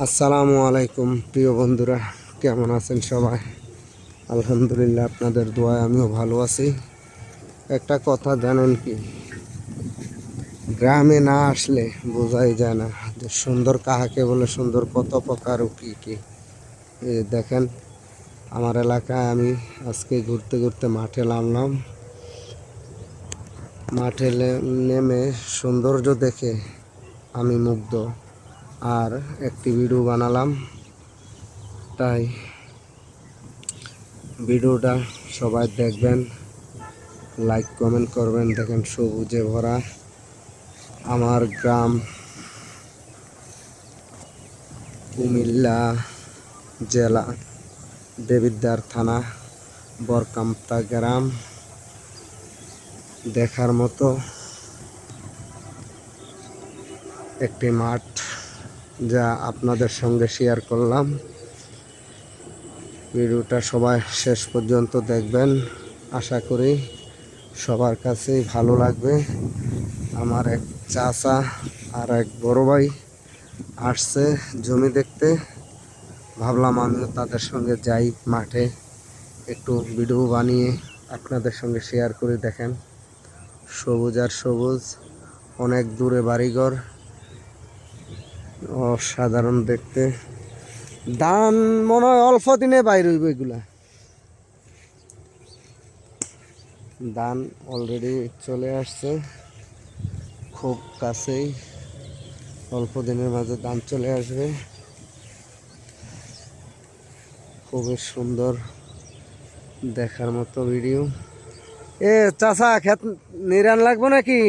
আসসালামু আলাইকুম প্রিয় বন্ধুরা, কেমন আছেন সবাই? আলহামদুলিল্লাহ, আপনাদের দোয়ায় আমিও ভালো আছি। একটা কথা জানেন কি, গ্রামে না আসলে বোঝাই যায় না যে সুন্দর কাহাকে বলে, সুন্দর কত প্রকার ও কী কী। এই দেখেন, আমার এলাকায় আমি আজকে ঘুরতে ঘুরতে মাঠে নামলাম। মাঠে নেমে সৌন্দর্য দেখে আমি মুগ্ধ, আর একটি ভিডিও বানালাম। তাই ভিডিওটা সবাই দেখবেন, লাইক কমেন্ট করবেন। দেখেন, সবুজে ভরা আমার গ্রাম, কুমিল্লা জেলা, দেবিদ্বার থানা, বরকামতা গ্রাম। দেখার মতো একটি মাঠ, যা আপনাদের সঙ্গে শেয়ার করলাম। ভিডিওটা সবাই শেষ পর্যন্ত দেখবেন, আশা করি সবার কাছেই ভালো লাগবে। আমার এক চাচা আর এক বড় ভাই আসছে জমি দেখতে, ভাবলাম আমিও তাদের সঙ্গে যাই মাঠে, একটু ভিডিও বানিয়ে আপনাদের সঙ্গে শেয়ার করে। দেখেন, সবুজ আর সবুজ, অনেক দূরে বাড়িঘর, অসাধারণ দেখতে। ধান মনে হয় অল্প দিনে বাইর হইব। এগুলা ধান অলরেডি চলে আসছে, খুব কাছেই, অল্প দিনের মাঝে ধান চলে আসবে। খুবই সুন্দর, দেখার মতো ভিডিও। এ চাচা, ক্ষেত নিরান লাগবো নাকি?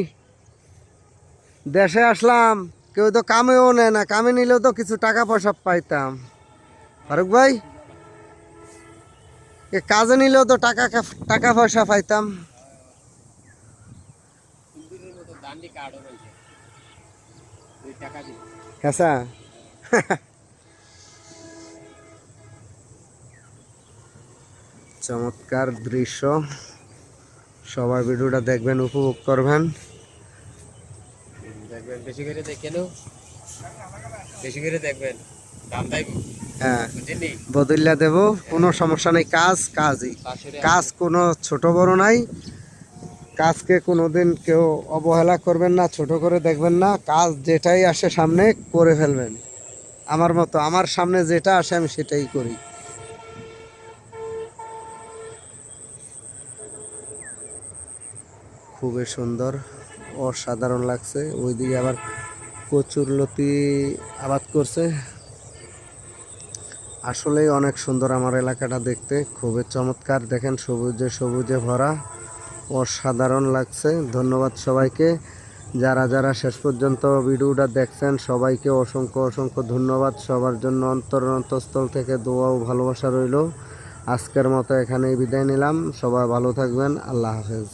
দেশে আসলাম, কেউ তো কামেও নেয় না, কামে নিলেও তো কিছু টাকা পয়সা পাইতাম। ফারুক ভাই, এ কাজে নিলেও তো টাকা পয়সা পাইতাম। হ্যাঁ, চমৎকার দৃশ্য, সবাই ভিডিওটা দেখবেন, উপভোগ করবেন। দেখবেন, বেশি করে দেখেন, বেশি করে দেখবেন। হ্যাঁ, বদলিয়া দেব, কোনো সমস্যা নেই। কাজই কাজ, কোনো ছোট বড় নাই। কাজকে কোনোদিন কেউ অবহেলা করবেন না, ছোট করে দেখবেন না। কাজ যেটাই আসে সামনে করে ফেলবেন। আমার মতো, আমার সামনে যেটা আসে আমি সেটাই করি। খুবই সুন্দর, অসাধারণ লাগছে। ওইদিকে আবার কচুরলতি আবাদ করছে। আসলেই অনেক সুন্দর আমার এলাকাটা দেখতে, খুবই চমৎকার। দেখেন, সবুজে সবুজে ভরা, অসাধারণ লাগছে। ধন্যবাদ সবাইকে, যারা যারা শেষ পর্যন্ত ভিডিওটা দেখছেন, সবাইকে অসংখ্য অসংখ্য ধন্যবাদ। সবার জন্য অন্তঃস্থল থেকে দোয়া ও ভালোবাসা রইল। আজকের মতো এখানেই বিদায় নিলাম। সবাই ভালো থাকবেন। আল্লাহ হাফেজ।